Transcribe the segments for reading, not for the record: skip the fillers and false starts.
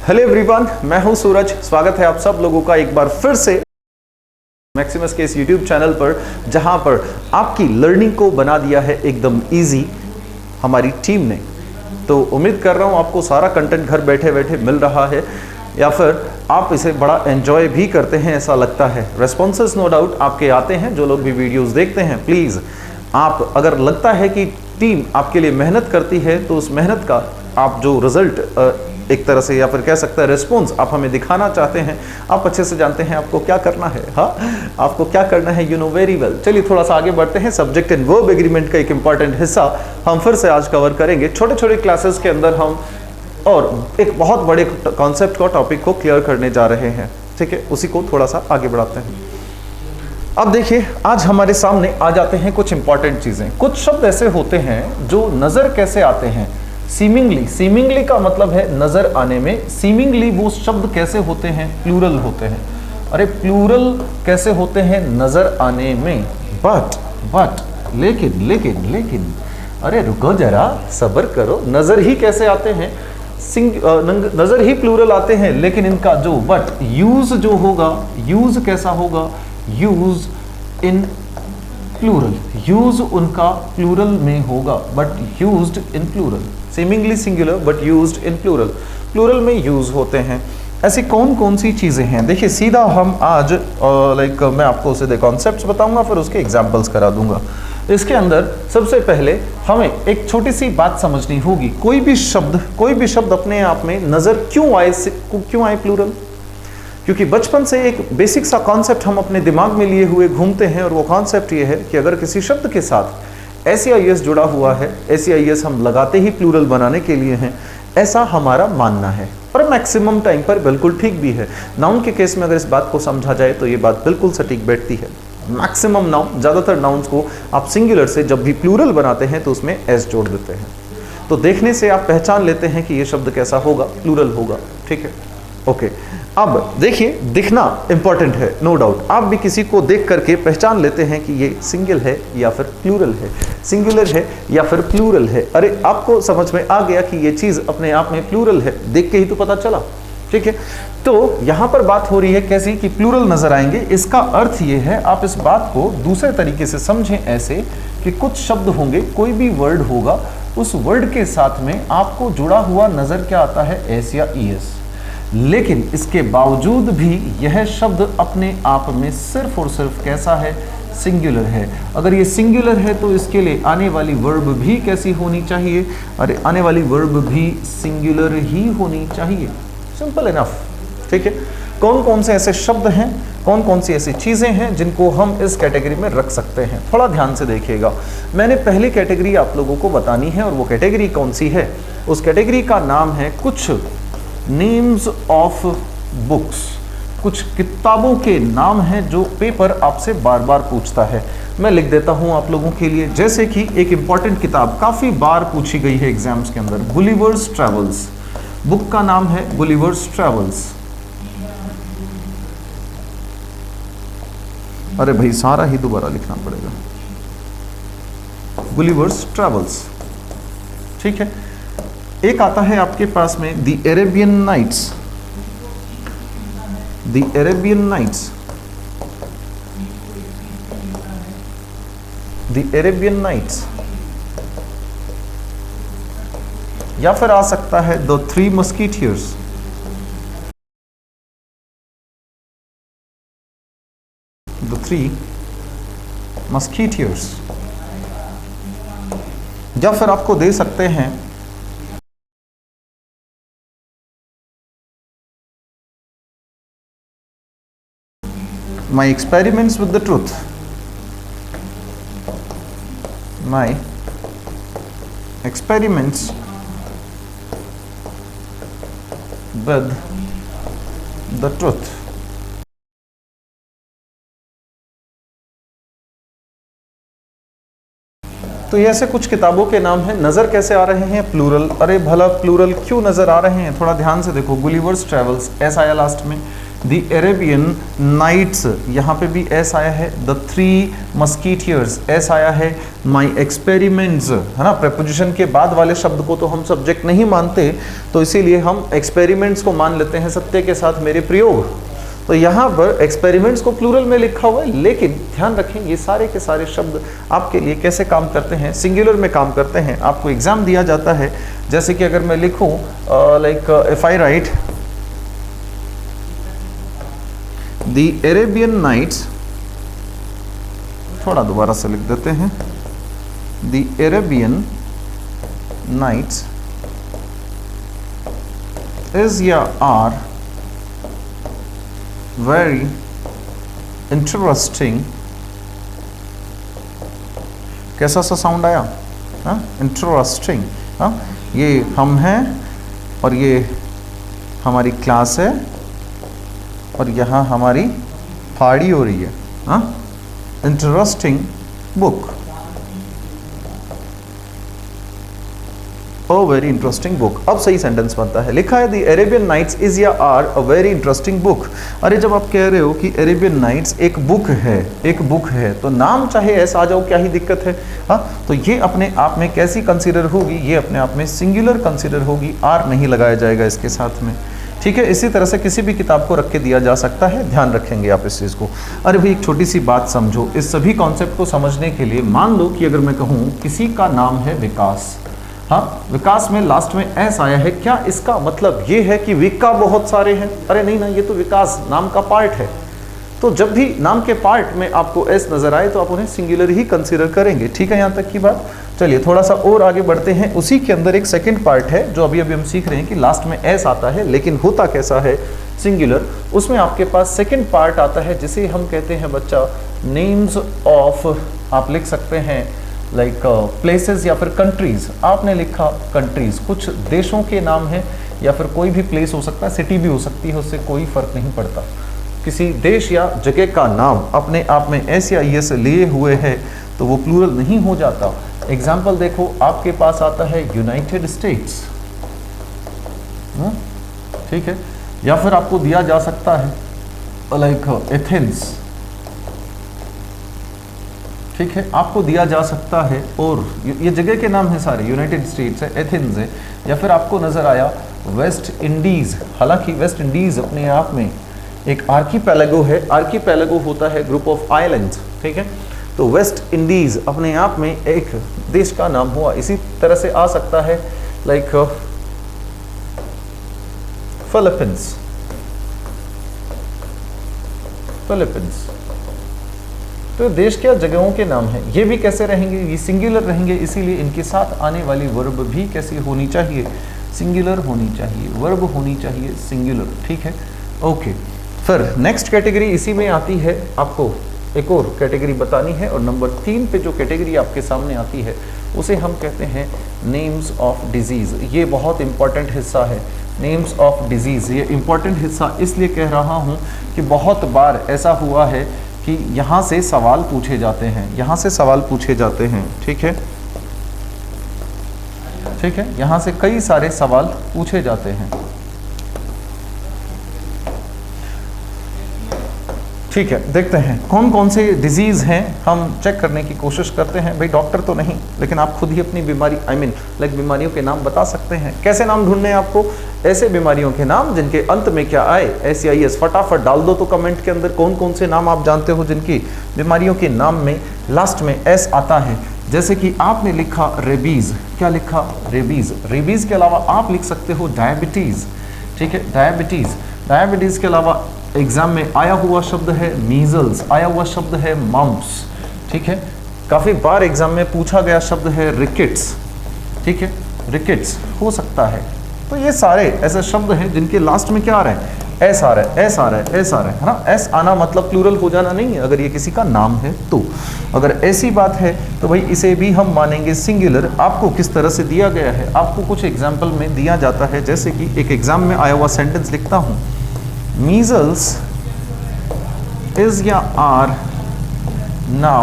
Hello everyone, मैं हूं सूरज। स्वागत है आप सब लोगों का एक बार फिर से मैक्सिमस के इस यूट्यूब चैनल पर, जहां पर आपकी लर्निंग को बना दिया है एकदम इजी हमारी टीम ने। तो उम्मीद कर रहा हूं आपको सारा कंटेंट घर बैठे बैठे मिल रहा है, या फिर आप इसे बड़ा एंजॉय भी करते हैं, ऐसा लगता है। रेस्पॉन्सेस नो डाउट आपके आते हैं, जो लोग भी वीडियोस देखते हैं। प्लीज़ आप, अगर लगता है कि टीम आपके लिए मेहनत करती है, तो उस मेहनत का आप जो रिजल्ट एक तरह से, या फिर कह सकते हैं रिस्पॉन्स आप हमें दिखाना चाहते हैं, आप अच्छे से जानते हैं आपको क्या करना है। हाँ, आपको क्या करना है, यू नो वेरी वेल। चलिए थोड़ा सा आगे बढ़ते हैं। सब्जेक्ट एंड वर्ब एग्रीमेंट का एक इंपॉर्टेंट हिस्सा हम फिर से आज कवर करेंगे। छोटे छोटे क्लासेस के अंदर हम और एक बहुत बड़े कॉन्सेप्ट को, टॉपिक को क्लियर करने जा रहे हैं। ठीक है, उसी को थोड़ा सा आगे बढ़ाते हैं। अब देखिए, आज हमारे सामने आ जाते हैं कुछ इंपॉर्टेंट चीजें। कुछ शब्द ऐसे होते हैं जो नजर कैसे आते हैं, सीमिंगली का मतलब है नजर आने में। सीमिंगली वो शब्द कैसे होते हैं, प्लूरल होते हैं। अरे प्लूरल कैसे होते हैं नजर आने में, बट लेकिन अरे रुको जरा, सब्र करो। नजर ही कैसे आते हैं, नजर ही प्लूरल आते हैं, लेकिन इनका जो बट यूज जो होगा, यूज कैसा होगा, यूज इन प्लूरल, यूज उनका प्लूरल में होगा, but used in plural. Seemingly singular but used in plural, plural में यूज होते हैं। ऐसी कौन कौन सी चीजें हैं, देखिए सीधा हम आज मैं आपको सीधे कॉन्सेप्ट्स बताऊंगा, फिर उसके एग्जांपल्स करा दूंगा। इसके अंदर सबसे पहले हमें एक छोटी सी बात समझनी होगी। कोई भी शब्द अपने आप में नजर क्यों आए प्लूरल? क्योंकि बचपन से एक बेसिक सा कॉन्सेप्ट हम अपने दिमाग में लिए हुए घूमते हैं, और वो कॉन्सेप्ट ये है कि अगर किसी शब्द के साथ SEIS जुड़ा हुआ है, SEIS हम लगाते ही प्लूरल बनाने के लिए हैं, ऐसा हमारा मानना है। पर मैक्सिमम टाइम पर बिल्कुल ठीक भी है। नाउन के केस में अगर इस बात को समझा जाए तो ये बात बिल्कुल सटीक बैठती है। मैक्सिमम नाउन, ज़्यादातर नाउन्स को आप सिंगुलर से जब भी प्लूरल बनाते हैं तो उसमें S जोड़ देते हैं। तो देखने से आप पहचान लेते हैं कि ये शब्द कैसा होगा, प्लूरल होगा। ठीक है, ओके। अब देखिए, दिखना इंपॉर्टेंट है, नो डाउट। आप भी किसी को देख करके पहचान लेते हैं कि ये सिंगल है या फिर प्लूरल है, सिंगुलर है या फिर प्लूरल है। अरे आपको समझ में आ गया कि ये चीज़ अपने आप में प्लूरल है, देख के ही तो पता चला। ठीक है, तो यहाँ पर बात हो रही है कैसी कि प्लूरल नजर आएंगे। इसका अर्थ ये है, आप इस बात को दूसरे तरीके से समझें ऐसे कि कुछ शब्द होंगे, कोई भी वर्ड होगा, उस वर्ड के साथ में आपको जुड़ा हुआ नजर क्या आता है, S या ES। लेकिन इसके बावजूद भी यह शब्द अपने आप में सिर्फ और सिर्फ कैसा है, सिंगुलर है। अगर ये सिंगुलर है तो इसके लिए आने वाली वर्ब भी कैसी होनी चाहिए, अरे आने वाली वर्ब भी सिंगुलर ही होनी चाहिए। Simple enough. ठीक है, कौन कौन से ऐसे शब्द हैं, कौन कौन सी ऐसी चीज़ें हैं जिनको हम इस कैटेगरी में रख सकते हैं, थोड़ा ध्यान से देखिएगा। मैंने पहली कैटेगरी आप लोगों को बतानी है, और वो कैटेगरी कौन सी है, उस कैटेगरी का नाम है कुछ नेम्स ऑफ बुक्स। कुछ किताबों के नाम हैं जो पेपर आपसे बार बार पूछता है। मैं लिख देता हूं आप लोगों के लिए, जैसे कि एक इंपॉर्टेंट किताब काफ़ी बार पूछी गई है एग्जाम्स के अंदर, गुलिवर्स ट्रैवल्स। बुक का नाम है गुलिवर्स ट्रैवल्स। अरे भाई, सारा ही दोबारा लिखना पड़ेगा, गुलिवर्स ट्रैवल्स। ठीक है, एक आता है आपके पास में the Arabian Nights, the Arabian Nights, the Arabian Nights. या फिर आ सकता है the Three Musketeers, the Three Musketeers. या फिर आपको दे सकते हैं My experiments with the truth, my experiments with the truth। तो ये ऐसे कुछ किताबों के नाम हैं। नज़र कैसे आ रहे हैं, प्लूरल। अरे भला प्लूरल क्यों नज़र आ रहे हैं, थोड़ा ध्यान से देखो। गुलिवर्स ट्रैवल्स, S आया लास्ट में, द अरेबियन नाइट्स, यहाँ पे भी एस आया है। द 3 मस्कीटियर्स, एस आया है। माई एक्सपेरिमेंट्स, है ना, प्रेपोजिशन के बाद वाले शब्द को तो हम सब्जेक्ट नहीं मानते, तो इसीलिए हम एक्सपेरिमेंट्स को मान लेते हैं। सत्य के साथ मेरे प्रयोग, तो यहाँ पर एक्सपेरिमेंट्स को प्लूरल में लिखा हुआ है, लेकिन ध्यान रखें ये सारे के सारे शब्द आपके लिए कैसे काम करते हैं, सिंगुलर में काम करते हैं। आपको एग्जाम दिया जाता है, जैसे कि अगर मैं लिखूं like if I write the Arabian Nights, थोड़ा दोबारा से लिख देते हैं, द अरेबियन नाइट्स इज या आर very interesting, कैसा सा साउंड आया, हाँ, इंटरेस्टिंग। हाँ, ये हम हैं और ये हमारी क्लास है और यहाँ हमारी पार्टी हो रही है। हाँ, interesting book, a very interesting book. अब सही सेंटेंस बनता है, लिखा है द अरेबियन नाइट्स इज या are a very interesting book. अरे जब आप कह रहे हो कि अरेबियन नाइट्स एक बुक है, एक बुक है, तो नाम चाहे ऐसा आ जाओ, क्या ही दिक्कत है। हाँ, तो ये अपने आप में कैसी कंसीडर होगी, ये अपने आप में सिंगुलर कंसीडर होगी, आर नहीं लगाया जाएगा इसके साथ में। ठीक है, इसी तरह से किसी भी किताब को रख के दिया जा सकता है, ध्यान रखेंगे आप इस चीज़ को। अरे भाई एक छोटी सी बात समझो, इस सभी कॉन्सेप्ट को समझने के लिए मान लो कि अगर मैं कहूँ किसी का नाम है विकास, हाँ, विकास में लास्ट में एस आया है, क्या इसका मतलब ये है कि विका बहुत सारे हैं? अरे नहीं ना, ये तो विकास नाम का पार्ट है। तो जब भी नाम के पार्ट में आपको एस नजर आए तो आप उन्हें सिंगुलर ही कंसीडर करेंगे। ठीक है, यहाँ तक की बात। चलिए थोड़ा सा और आगे बढ़ते हैं। उसी के अंदर एक सेकंड पार्ट है जो अभी अभी हम सीख रहे हैं कि लास्ट में एस आता है, लेकिन होता कैसा है सिंगुलर। उसमें आपके पास सेकंड पार्ट आता है जिसे हम कहते हैं बच्चा नेम्स ऑफ, आप लिख सकते हैं लाइक प्लेसेस या फिर कंट्रीज। आपने लिखा कंट्रीज, कुछ देशों के नाम है या फिर कोई भी प्लेस हो सकता है, सिटी भी हो सकती है, उससे कोई फर्क नहीं पड़ता। किसी देश या जगह का नाम अपने आप में एस या एस लिए हुए है तो वो प्लूरल नहीं हो जाता। एग्जाम्पल देखो, आपके पास आता है यूनाइटेड स्टेट्स, ठीक है, या फिर आपको दिया जा सकता है लाइक एथेंस, ठीक है, आपको दिया जा सकता है, और ये जगह के नाम है सारे, यूनाइटेड स्टेट्स है, एथेंस है, या फिर आपको नजर आया वेस्ट इंडीज। हालांकि वेस्ट इंडीज अपने आप में एक आर्कीपेलागो है, आर्कीपेलागो होता है ग्रुप ऑफ आइलैंड्स, ठीक है, तो वेस्ट इंडीज अपने आप में एक देश का नाम हुआ। इसी तरह से आ सकता है लाइक फिलीपींस, फिलीपींस, तो देश के जगहों के नाम हैं। ये भी कैसे रहेंगे, ये सिंगुलर रहेंगे, इसीलिए इनके साथ आने वाली वर्ब भी कैसी होनी चाहिए, सिंगुलर होनी चाहिए, वर्ब होनी चाहिए सिंगुलर। ठीक है, ओके। फिर नेक्स्ट कैटेगरी इसी में आती है, आपको एक और कैटेगरी बतानी है, और नंबर 3 पे जो कैटेगरी आपके सामने आती है उसे हम कहते हैं नेम्स ऑफ डिजीज़। ये बहुत इंपॉर्टेंट हिस्सा है, नेम्स ऑफ डिजीज़। ये इंपॉर्टेंट हिस्सा इसलिए कह रहा हूँ कि बहुत बार ऐसा हुआ है कि यहाँ से सवाल पूछे जाते हैं, यहाँ से सवाल पूछे जाते हैं, ठीक है, ठीक है, यहाँ से कई सारे सवाल पूछे जाते हैं। ठीक है, देखते हैं कौन कौन से डिजीज हैं, हम चेक करने की कोशिश करते हैं। भाई डॉक्टर तो नहीं, लेकिन आप खुद ही अपनी बीमारी लाइक बीमारियों के नाम बता सकते हैं। कैसे नाम ढूंढने हैं आपको? ऐसे बीमारियों के नाम जिनके अंत में क्या आए, SCIS। फटाफट डाल दो तो कमेंट के अंदर कौन कौन से नाम आप जानते हो जिनकी बीमारियों के नाम में लास्ट में S आता है। जैसे कि आपने लिखा रेबीज, क्या लिखा? रेबीज। रेबीज के अलावा आप लिख सकते हो डायबिटीज, ठीक है, डायबिटीज। डायबिटीज के अलावा एग्जाम में आया हुआ शब्द है मीजल्स, आया हुआ शब्द है मम्प्स, ठीक है, काफी बार एग्जाम में पूछा गया शब्द है रिकेट्स, ठीक है, रिकेट्स हो सकता है। तो ये सारे ऐसे शब्द हैं जिनके लास्ट में क्या आ रहा है? एस आ रहा है, एस आ रहा है, एस आ रहा है ना। एस आना मतलब प्लूरल हो जाना नहीं है, अगर ये किसी का नाम है तो। अगर ऐसी बात है तो भाई इसे भी हम मानेंगे सिंगुलर। आपको किस तरह से दिया गया है, आपको कुछ एग्जाम्पल में दिया जाता है, जैसे कि एक एग्जाम में आया हुआ सेंटेंस लिखता हूँ, measles is या are now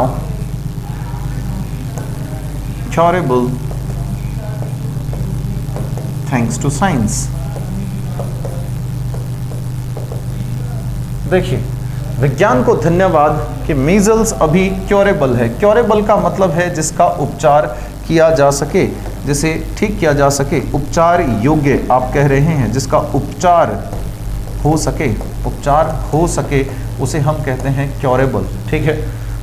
curable thanks to science। देखिए, विज्ञान को धन्यवाद कि मीजल्स अभी क्योरेबल है। क्योरेबल का मतलब है जिसका उपचार किया जा सके, जिसे ठीक किया जा सके, उपचार योग्य आप कह रहे हैं, जिसका उपचार हो सके उसे हम कहते हैं क्योरेबल। ठीक है,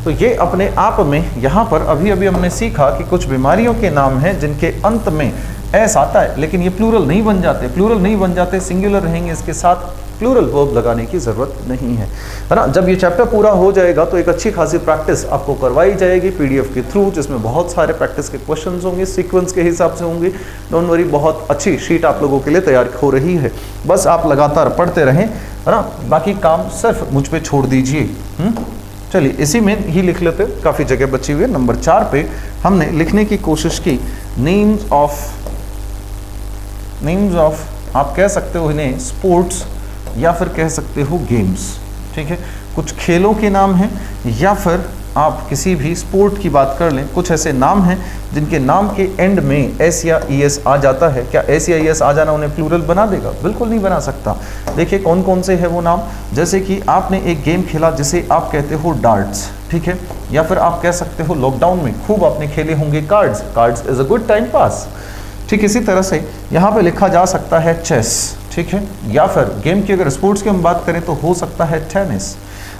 तो ये अपने आप में यहाँ पर अभी अभी हमने सीखा कि कुछ बीमारियों के नाम हैं जिनके अंत में एस आता है, लेकिन ये प्लूरल नहीं बन जाते, सिंगुलर रहेंगे, इसके साथ प्लूरल वर्ब लगाने की ज़रूरत नहीं है ना। जब ये चैप्टर पूरा हो जाएगा तो एक अच्छी खासी प्रैक्टिस आपको करवाई जाएगी पीडीएफ के थ्रू, जिसमें बहुत सारे प्रैक्टिस के क्वेश्चंस होंगे, सीक्वेंस के हिसाब से होंगे। डोंट वरी, बहुत अच्छी शीट आप लोगों के लिए तैयार हो रही है, बस आप लगातार पढ़ते रहें, है ना। बाकी काम सिर्फ मुझ पर छोड़ दीजिए। चलिए इसी में ही लिख लेते, काफ़ी जगह बची हुई है। नंबर 4 पे हमने लिखने की कोशिश की नेम्स ऑफ आप कह सकते हो इन्हें स्पोर्ट्स या फिर कह सकते हो गेम्स। ठीक है, कुछ खेलों के नाम हैं या फिर आप किसी भी स्पोर्ट की बात कर लें। कुछ ऐसे नाम हैं जिनके नाम के एंड में एस या ई एस आ जाता है। क्या एस या ई एस आ जाना उन्हें प्लूरल बना देगा? बिल्कुल नहीं बना सकता। देखिए कौन कौन से है वो नाम, जैसे कि आपने एक गेम खेला जिसे आप कहते हो डार्ट्स। ठीक है, या फिर आप कह सकते हो लॉकडाउन में खूब आपने खेले होंगे cards is a good time pass. ठीक, इसी तरह से यहाँ पे लिखा जा सकता है चेस। ठीक है, या फिर गेम की अगर स्पोर्ट्स की हम बात करें तो हो सकता है टेनिस।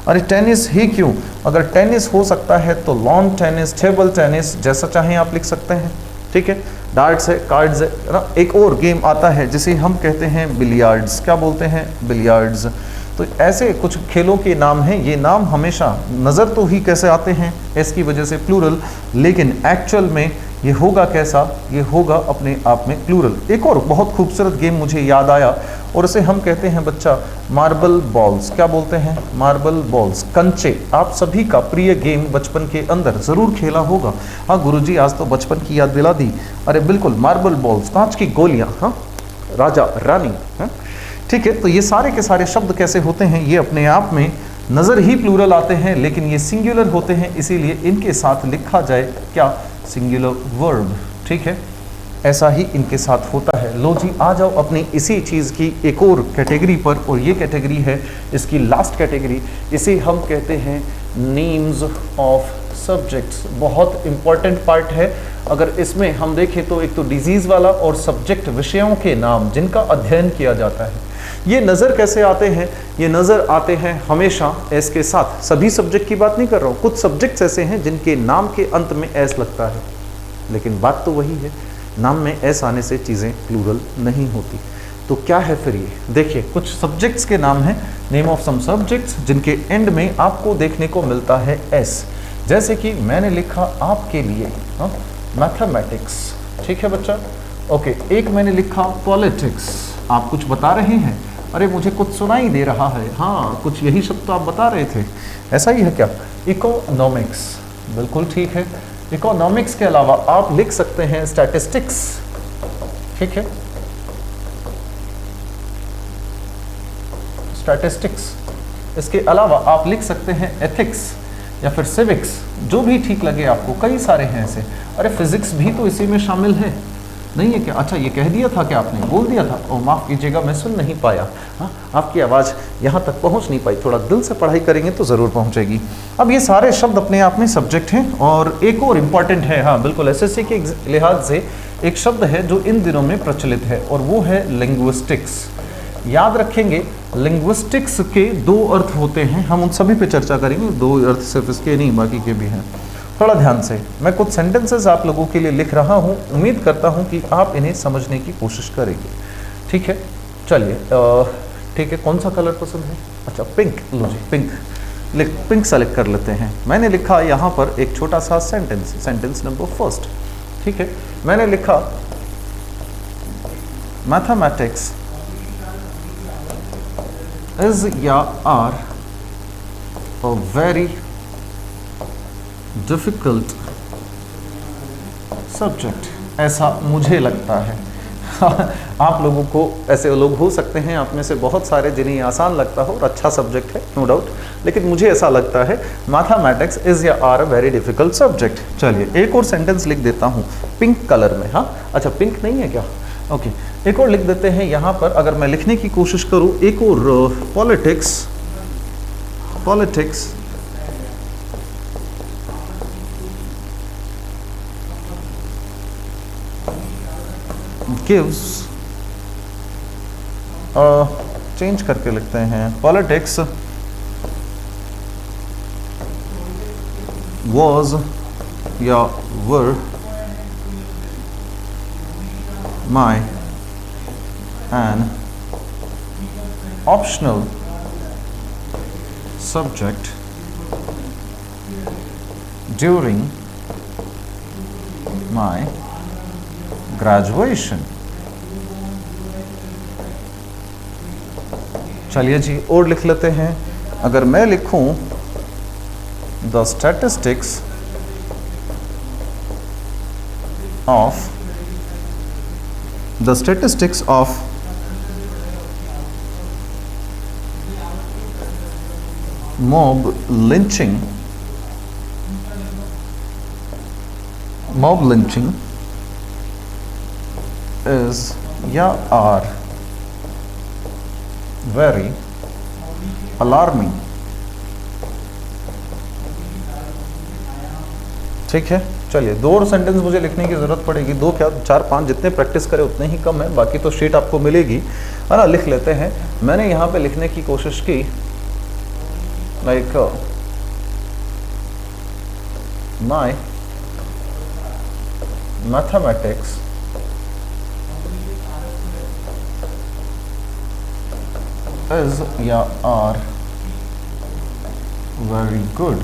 अरे टेनिस ही क्यों, अगर टेनिस हो सकता है तो लॉन टेनिस, टेबल टेनिस, जैसा चाहें आप लिख सकते हैं। ठीक है, डार्ट्स है, कार्ड्स है ना। एक और गेम आता है जिसे हम कहते हैं बिलियार्ड्स। क्या बोलते हैं? बिलियार्ड्स। तो ऐसे कुछ खेलों के नाम हैं। ये नाम हमेशा नज़र तो ही कैसे आते हैं एस की वजह से प्लूरल, लेकिन एक्चुअल में ये होगा कैसा? ये होगा अपने आप में प्लूरल। एक और बहुत खूबसूरत गेम मुझे याद आया और उसे हम कहते हैं बच्चा मार्बल बॉल्स। क्या बोलते हैं? मार्बल बॉल्स, कंचे। आप सभी का प्रिय गेम बचपन के अंदर ज़रूर खेला होगा। हाँ गुरुजी, आज तो बचपन की याद दिला दी। अरे बिल्कुल, मार्बल बॉल्स, कांच की गोलियाँ, हाँ, राजा रानी। हाँ ठीक है, तो ये सारे के सारे शब्द कैसे होते हैं? ये अपने आप में नज़र ही प्लूरल आते हैं, लेकिन ये सिंगुलर होते हैं, इसीलिए इनके साथ लिखा जाए क्या? Singular verb. ठीक है, ऐसा ही इनके साथ होता है। लो जी, आ जाओ अपनी इसी चीज़ की एक और कैटेगरी पर, और ये कैटेगरी है इसकी लास्ट कैटेगरी। इसे हम कहते हैं नेम्स ऑफ सब्जेक्ट्स। बहुत इंपॉर्टेंट पार्ट है। अगर इसमें हम देखें तो एक तो डिजीज़ वाला और सब्जेक्ट, विषयों के नाम जिनका अध्ययन किया जाता है। ये नज़र कैसे आते हैं? ये नज़र आते हैं हमेशा एस के साथ। सभी सब्जेक्ट की बात नहीं कर रहा हूँ, कुछ सब्जेक्ट्स ऐसे हैं जिनके नाम के अंत में एस लगता है, लेकिन बात तो वही है, नाम में एस आने से चीज़ें प्लूरल नहीं होती। तो क्या है फिर ये? देखिए, कुछ सब्जेक्ट्स के नाम हैं, नेम ऑफ सम सब्जेक्ट्स, जिनके एंड में आपको देखने को मिलता है एस। जैसे कि मैंने लिखा आपके लिए मैथमेटिक्स। ठीक है बच्चा, ओके। एक मैंने लिखा पॉलिटिक्स। आप कुछ बता रहे हैं? अरे मुझे कुछ सुनाई दे रहा है। हाँ, कुछ यही शब्द तो आप बता रहे थे, ऐसा ही है क्या? इकोनॉमिक्स, बिल्कुल ठीक है। इकोनॉमिक्स के अलावा आप लिख सकते हैं स्टैटिस्टिक्स। ठीक है, स्टैटिस्टिक्स। इसके अलावा आप लिख सकते हैं एथिक्स या फिर सिविक्स, जो भी ठीक लगे आपको। कई सारे हैं ऐसे। अरे फिजिक्स भी तो इसी में शामिल है, नहीं है क्या? अच्छा, ये कह दिया था क्या आपने? बोल दिया था? ओ माफ़ कीजिएगा, मैं सुन नहीं पाया। हाँ, आपकी आवाज़ यहाँ तक पहुँच नहीं पाई। थोड़ा दिल से पढ़ाई करेंगे तो ज़रूर पहुँचेगी। अब ये सारे शब्द अपने आप में सब्जेक्ट हैं। और एक और इम्पॉर्टेंट है, हाँ बिल्कुल, एसएससी के लिहाज से एक शब्द है जो इन दिनों में प्रचलित है, और वो है लिंग्विस्टिक्स। याद रखेंगे, लिंग्विस्टिक्स के 2 अर्थ होते हैं। हम उन सभी पे चर्चा करेंगे। 2 अर्थ सिर्फ इसके नहीं, बाकी के भी हैं। थोड़ा ध्यान से, मैं कुछ सेंटेंसेस आप लोगों के लिए लिख रहा हूँ। उम्मीद करता हूँ कि आप इन्हें समझने की कोशिश करेंगे। ठीक है, चलिए। ठीक है, कौन सा कलर पसंद है? अच्छा, पिंक। लो जी, पिंक सेलेक्ट कर लेते हैं। मैंने लिखा यहाँ पर एक छोटा सा सेंटेंस नंबर 1। ठीक है, मैंने लिखा मैथमेटिक्स is या are a very difficult subject, ऐसा मुझे लगता है। आप लोगों को, ऐसे लोग हो सकते हैं आप में से बहुत सारे जिन्हें आसान लगता हो और अच्छा सब्जेक्ट है, नो डाउट, लेकिन मुझे ऐसा लगता है मैथमेटिक्स इज या are a very difficult subject. चलिए एक और सेंटेंस लिख देता हूँ पिंक कलर में। हाँ अच्छा, पिंक नहीं है क्या? ओके, एक और लिख देते हैं यहाँ पर। अगर मैं लिखने की कोशिश करूँ एक और, पॉलिटिक्स पॉलिटिक्स gives चेंज करके लिखते हैं, पॉलिटिक्स was या were my an optional subject during my graduation। चलिए जी और लिख लेते हैं। अगर मैं लिखूं the statistics of mob lynching is या are very alarming। ठीक है, चलिए दो और सेंटेंस मुझे लिखने की जरूरत पड़ेगी, दो क्या चार पांच, जितने प्रैक्टिस करें उतने ही कम है, बाकी तो शीट आपको मिलेगी, है ना। लिख लेते हैं। मैंने यहाँ पे लिखने की कोशिश की लाइक माय मैथमेटिक्स is या are very good,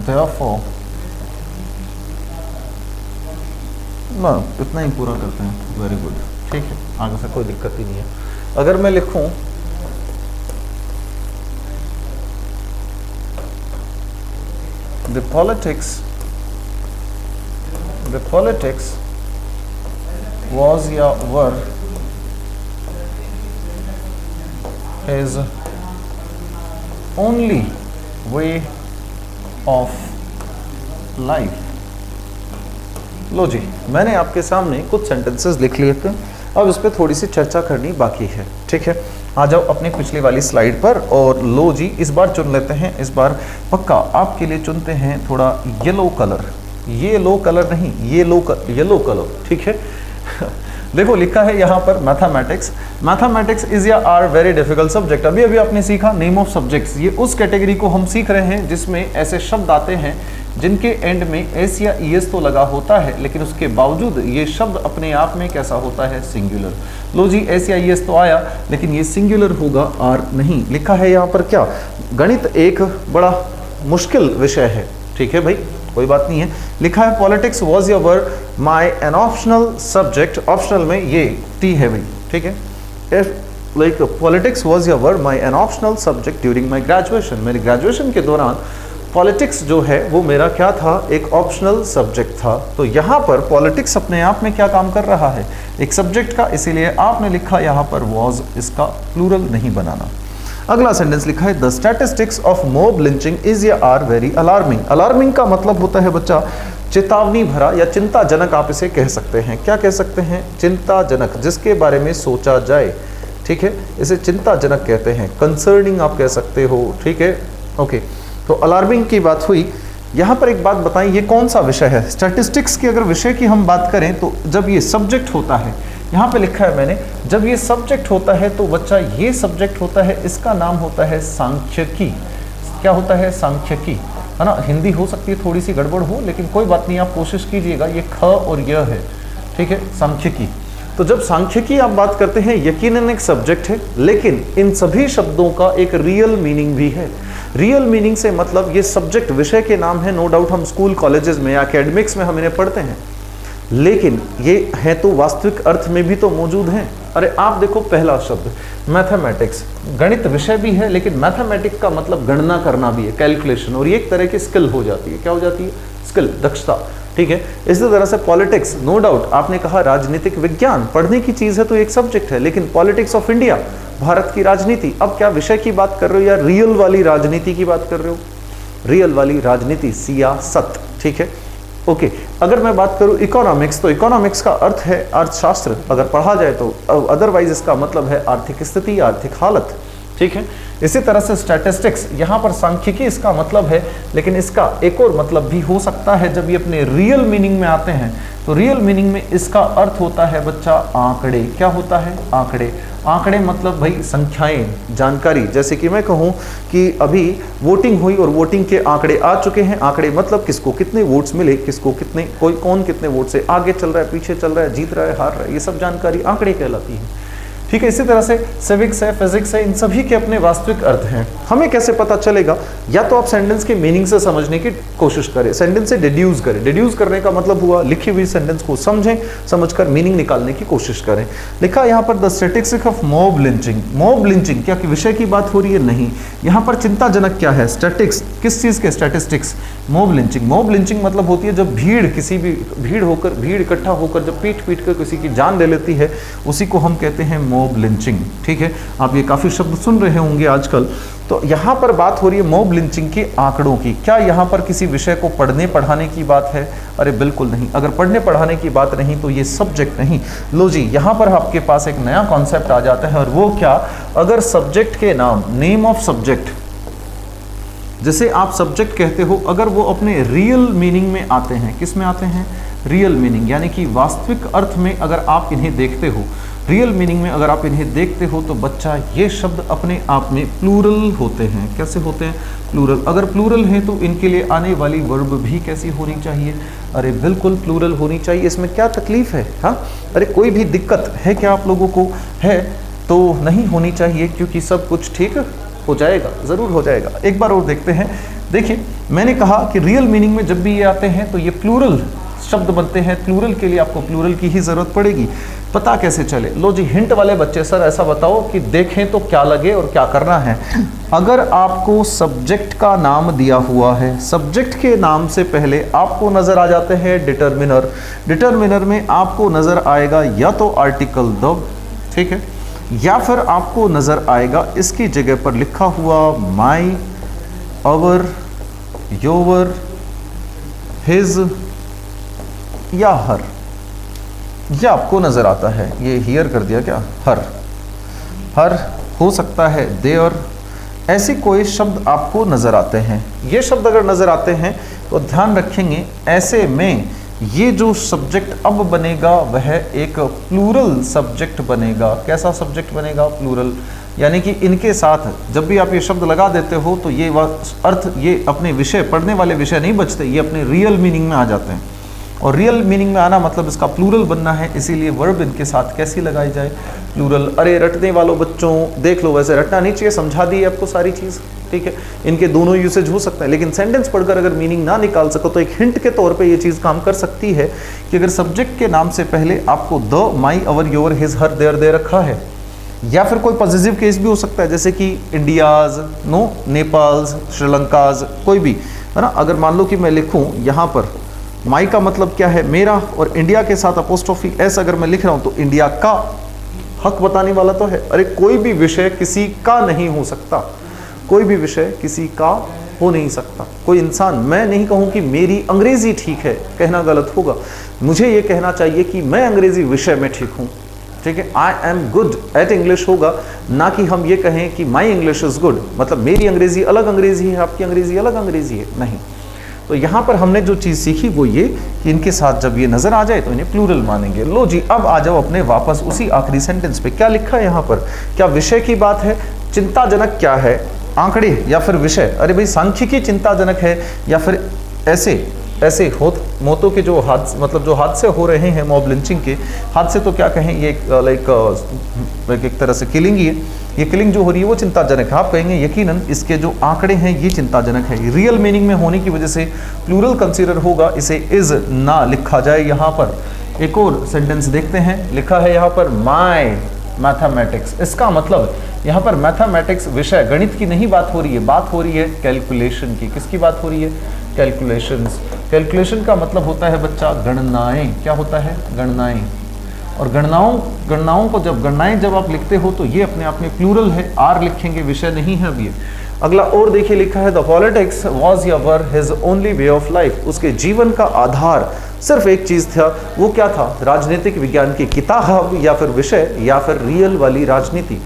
therefore ना इतना ही पूरा करते हैं, वेरी गुड। ठीक है, आगे से कोई दिक्कत ही नहीं है। अगर मैं लिखूं the politics was या were his only way of life। लो जी, मैंने आपके सामने कुछ सेंटेंसेस लिख लिए थे, अब इस पर थोड़ी सी चर्चा करनी बाकी है। ठीक है, आ जाओ अपनी पिछली वाली स्लाइड पर और लो जी इस बार चुन लेते हैं। इस बार पक्का आपके लिए चुनते हैं थोड़ा येलो कलर, ये लो कलर नहीं, येलो कलर। ठीक है देखो लिखा है यहाँ पर मैथमेटिक्स इज या आर वेरी डिफिकल्ट सब्जेक्ट। अभी अभी आपने सीखा नेम ऑफ सब्जेक्ट्स, ये उस कैटेगरी को हम सीख रहे हैं जिसमें ऐसे शब्द आते हैं जिनके एंड में एस या ईएस तो लगा होता है, लेकिन उसके बावजूद ये शब्द अपने आप में कैसा होता है, सिंगुलर। लो जी एस या ईएस तो आया, लेकिन ये सिंगुलर होगा, आर नहीं। लिखा है यहाँ पर क्या, गणित एक बड़ा मुश्किल विषय है। ठीक है भाई, कोई बात नहीं है। लिखा है पॉलिटिक्स वॉज या were my an optional subject, optional में ये टी है भाई। ठीक है, लाइक पॉलिटिक्स वॉज या were my an optional subject during my graduation. मेरे ग्रेजुएशन के दौरान पॉलिटिक्स जो है वो मेरा क्या था, एक ऑप्शनल सब्जेक्ट था। तो यहाँ पर पॉलिटिक्स अपने आप में क्या काम कर रहा है, एक सब्जेक्ट का, इसीलिए आपने लिखा यहाँ पर वॉज, इसका प्लूरल नहीं बनाना। अगला सेंटेंस लिखा है the statistics of mob lynching is या आर वेरी अलार्मिंग। अलार्मिंग का मतलब होता है बच्चा चेतावनी भरा या चिंताजनक, आप इसे कह सकते हैं। क्या कह सकते हैं, चिंताजनक, जिसके बारे में सोचा जाए। ठीक है, इसे चिंताजनक कहते हैं, कंसर्निंग आप कह सकते हो। ठीक है, ओके। तो अलार्मिंग की बात हुई। यहाँ पर एक बात बताएं, ये कौन सा विषय है। स्टैटिस्टिक्स की अगर विषय की हम बात करें तो जब ये सब्जेक्ट होता है, यहाँ पे लिखा है मैंने, जब ये सब्जेक्ट होता है तो बच्चा ये सब्जेक्ट होता है, इसका नाम होता है सांख्यिकी। क्या होता है, सांख्यिकी, है ना। हिंदी हो सकती है थोड़ी सी गड़बड़ हो, लेकिन कोई बात नहीं, आप कोशिश कीजिएगा। ये ख और य है। ठीक है, सांख्यिकी। तो जब सांख्यिकी आप बात करते हैं, यकीनन एक सब्जेक्ट है, लेकिन इन सभी शब्दों का एक रियल मीनिंग भी है। रियल मीनिंग से मतलब ये सब्जेक्ट विषय के नाम है, नो डाउट हम स्कूल कॉलेजेस में या एकेडमिक्स में हम इन्हें पढ़ते हैं, लेकिन ये है तो वास्तविक अर्थ में भी तो मौजूद हैं। अरे आप देखो पहला शब्द मैथमेटिक्स, गणित विषय भी है, लेकिन मैथमेटिक्स का मतलब गणना करना भी है, कैलकुलेशन, और ये एक तरह की स्किल हो जाती है। क्या हो जाती है, स्किल, दक्षता। ठीक है, इसी तरह से पॉलिटिक्स, नो डाउट आपने कहा राजनीतिक विज्ञान, पढ़ने की चीज है तो एक सब्जेक्ट है, लेकिन पॉलिटिक्स ऑफ इंडिया, भारत की राजनीति, अब क्या विषय की बात कर रहे हो या रियल वाली राजनीति की बात कर रहे हो, रियल वाली राजनीति, सियासत। ठीक है, ओके अगर मैं बात करूं इकोनॉमिक्स, तो इकोनॉमिक्स का अर्थ है अर्थशास्त्र, अगर पढ़ा जाए तो। अदरवाइज इसका मतलब है आर्थिक स्थिति, आर्थिक हालत, ठीक है। इसी तरह से स्टैटिस्टिक्स, यहाँ पर सांख्यिकी इसका मतलब है, लेकिन इसका एक और मतलब भी हो सकता है जब ये अपने रियल मीनिंग में आते हैं। तो रियल मीनिंग में इसका अर्थ होता है बच्चा आंकड़े। क्या होता है? आंकड़े। आंकड़े मतलब भाई संख्याएं, जानकारी। जैसे कि मैं कहूँ कि अभी वोटिंग हुई और वोटिंग के आंकड़े आ चुके हैं। आंकड़े मतलब किसको कितने वोट्स मिले, किसको कितने, कौन कितने वोट से आगे चल रहा है, पीछे चल रहा है, जीत रहा है, हार रहा है, ये सब जानकारी आंकड़े कहलाती है, ठीक है। इसी तरह से सिविक्स है, फिजिक्स है, इन सभी के अपने वास्तविक अर्थ हैं। हमें कैसे पता चलेगा? या तो आप सेंटेंस के मीनिंग से समझने की कोशिश करें, सेंटेंस से डिड्यूस करें। डिड्यूस करने का मतलब हुआ लिखी हुई सेंटेंस को समझें, समझकर मीनिंग निकालने की कोशिश करें। लिखा यहाँ पर the statistics of mob lynching. Mob lynching क्या कि विषय की बात हो रही है? नहीं। यहाँ पर चिंताजनक क्या है? स्टैटिक्स, किस चीज़ के? Statistics. Mob lynching, mob lynching मतलब होती है जब भीड़, किसी भी भीड़ इकट्ठा होकर जब पीट कर किसी की जान ले लेती है, उसी को हम कहते हैं मॉब लिंचिंग, ठीक है। आप ये काफ़ी शब्द सुन रहे होंगे आजकल। तो यहाँ पर बात हो रही है मॉब लिंचिंग के आंकड़ों की। क्या यहाँ पर किसी विषय को पढ़ने पढ़ाने की बात है? अरे बिल्कुल नहीं। अगर पढ़ने पढ़ाने की बात नहीं तो ये सब्जेक्ट नहीं। लो जी, यहाँ पर आपके पास एक नया कॉन्सेप्ट आ जाता है, और वो क्या? अगर सब्जेक्ट के नाम, नेम ऑफ सब्जेक्ट, जैसे आप सब्जेक्ट कहते हो, अगर वो अपने रियल मीनिंग में आते हैं, किस में आते हैं? रियल मीनिंग, यानी कि वास्तविक अर्थ में अगर आप इन्हें देखते हो, रियल मीनिंग में अगर आप इन्हें देखते हो, तो बच्चा ये शब्द अपने आप में प्लूरल होते हैं। कैसे होते हैं? प्लूरल। अगर प्लूरल हैं तो इनके लिए आने वाली वर्ब भी कैसी होनी चाहिए? अरे बिल्कुल प्लूरल होनी चाहिए। इसमें क्या तकलीफ है? हाँ, अरे कोई भी दिक्कत है क्या आप लोगों को? है तो नहीं होनी चाहिए, क्योंकि सब कुछ ठीक हो जाएगा, ज़रूर हो जाएगा। एक बार और देखते हैं। देखिए, मैंने कहा कि रियल मीनिंग में जब भी ये आते हैं तो ये प्लूरल शब्द बनते हैं। प्लूरल के लिए आपको प्लूरल की ही ज़रूरत पड़ेगी। पता कैसे चले? लो जी, हिंट वाले बच्चे, सर ऐसा बताओ कि देखें तो क्या लगे और क्या करना है। अगर आपको सब्जेक्ट का नाम दिया हुआ है, सब्जेक्ट के नाम से पहले आपको नज़र आ जाते हैं डिटर्मिनर। डिटर्मिनर में आपको नज़र आएगा या तो आर्टिकल द, ठीक है, या फिर आपको नज़र आएगा इसकी जगह पर लिखा हुआ माई, अवर, योवर, हिज या हर। यह आपको नज़र आता है। ये हियर कर दिया क्या? हर हो सकता है, देयर, ऐसे कोई शब्द आपको नज़र आते हैं। ये शब्द अगर नज़र आते हैं तो ध्यान रखेंगे, ऐसे में ये जो सब्जेक्ट अब बनेगा वह एक प्लूरल सब्जेक्ट बनेगा। कैसा सब्जेक्ट बनेगा? प्लूरल। यानी कि इनके साथ जब भी आप ये शब्द लगा देते हो तो ये अर्थ, ये अपने विषय, पढ़ने वाले विषय नहीं बचते, ये अपने रियल मीनिंग में आ जाते हैं। और रियल मीनिंग में आना मतलब इसका प्लूरल बनना है, इसीलिए वर्ब इनके साथ कैसी लगाई जाए? प्लूरल। अरे रटने वालों बच्चों, देख लो, वैसे रटना नहीं चाहिए, समझा दी आपको सारी चीज़, ठीक है। इनके दोनों यूसेज हो सकता है, लेकिन सेंटेंस पढ़कर अगर मीनिंग ना निकाल सको तो एक हिंट के तौर पे ये चीज़ काम कर सकती है कि अगर सब्जेक्ट के नाम से पहले आपको the, my, our, your, his, her, their दे रखा है, या फिर कोई पॉजिटिव केस भी हो सकता है, जैसे कि इंडियाज, नो, नेपाल्स, श्रीलंकाज, कोई भी, है ना। अगर मान लो कि मैं लिखूँ यहाँ पर माई का मतलब क्या है? मेरा, और इंडिया के साथ अपोस्ट्रोफी एस अगर मैं लिख रहा हूँ तो इंडिया का हक बताने वाला तो है। अरे कोई भी विषय किसी का नहीं हो सकता, कोई भी विषय किसी का हो नहीं सकता। कोई इंसान, मैं नहीं कहूँ कि मेरी अंग्रेजी ठीक है, कहना गलत होगा। मुझे ये कहना चाहिए कि मैं अंग्रेजी विषय में ठीक हूँ, ठीक है। I am good at English होगा, ना कि हम ये कहें कि माई इंग्लिश इज गुड, मतलब मेरी अंग्रेजी अलग अंग्रेजी है, आपकी अंग्रेजी अलग अंग्रेजी है, नहीं। तो यहाँ पर हमने जो चीज़ सीखी वो ये कि इनके साथ जब ये नज़र आ जाए तो इन्हें प्लूरल मानेंगे। लो जी, अब आ जाओ अपने वापस उसी आखिरी सेंटेंस पे। क्या लिखा है यहाँ पर? क्या विषय की बात है? चिंताजनक क्या है? आंकड़े या फिर विषय? अरे भाई, सांख्यिकी चिंताजनक है, या फिर ऐसे मौतों के जो हादसे, मतलब जो हादसे हो रहे हैं मॉब लिंचिंग के हादसे, तो क्या कहें, ये लाइक एक तरह से किलिंग ही है। ये किलिंग जो हो रही है वो चिंताजनक है। आप कहेंगे यकीनन इसके जो आंकड़े हैं ये चिंताजनक है। रियल मीनिंग में होने की वजह से प्लूरल कंसीडर होगा, इसे इज ना लिखा जाए। यहाँ पर एक और सेंटेंस देखते हैं, लिखा है यहाँ पर माई मैथमेटिक्स। इसका मतलब यहाँ पर मैथमेटिक्स विषय, गणित की नहीं बात हो रही है, बात हो रही है कैलकुलेशन की। किसकी बात हो रही है? कैलकुलेशंस। कैलकुलेशन का मतलब होता है बच्चा गणनाएं। क्या होता है? गणनाएं। और गणनाओं को जब आप लिखते हो तो ये अपने आप में प्लूरल है। आर लिखेंगे, विषय नहीं है अब ये। अगला और देखिए लिखा है the politics was ever his only way of life. उसके जीवन का आधार सिर्फ एक चीज था, वो क्या था? राजनीतिक विज्ञान की किताब या फिर विषय या फिर रियल वाली राजनीति।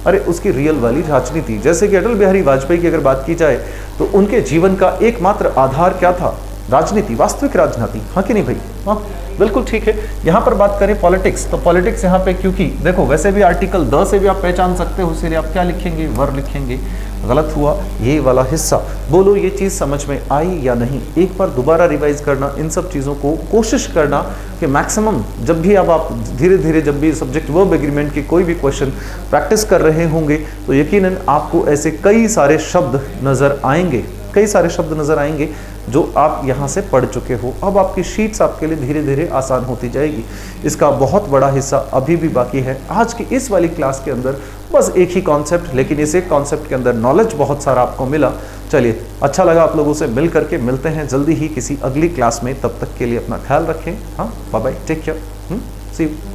अरे उसकी रियल वाली राजनीति। जैसे कि अटल बिहारी वाजपेयी की अगर बात की जाए तो उनके जीवन का एकमात्र आधार क्या था? राजनीति, वास्तविक राजनीति। हाँ कि नहीं भाई? हाँ बिल्कुल ठीक है। यहाँ पर बात करें पॉलिटिक्स, तो पॉलिटिक्स यहाँ पे क्योंकि देखो वैसे भी आर्टिकल द से भी आप पहचान सकते हो, इसलिए आप क्या लिखेंगे? वर लिखेंगे। गलत हुआ ये वाला हिस्सा। बोलो ये चीज़ समझ में आई या नहीं? एक बार दोबारा रिवाइज करना इन सब चीज़ों को, कोशिश करना कि मैक्सिमम जब भी अब आप धीरे धीरे जब भी सब्जेक्ट वर्ब एग्रीमेंट के कोई भी क्वेश्चन प्रैक्टिस कर रहे होंगे तो यकीनन आपको ऐसे कई सारे शब्द नज़र आएंगे, कई सारे शब्द नज़र आएंगे जो आप यहाँ से पढ़ चुके हो। अब आपकी शीट्स आपके लिए धीरे धीरे आसान होती जाएगी। इसका बहुत बड़ा हिस्सा अभी भी बाकी है। आज की इस वाली क्लास के अंदर बस एक ही कॉन्सेप्ट, लेकिन इस एक कॉन्सेप्ट के अंदर नॉलेज बहुत सारा आपको मिला। चलिए अच्छा लगा आप लोगों से मिल करके। मिलते हैं जल्दी ही किसी अगली क्लास में, तब तक के लिए अपना ख्याल रखें। हाँ bye bye, take care, see you.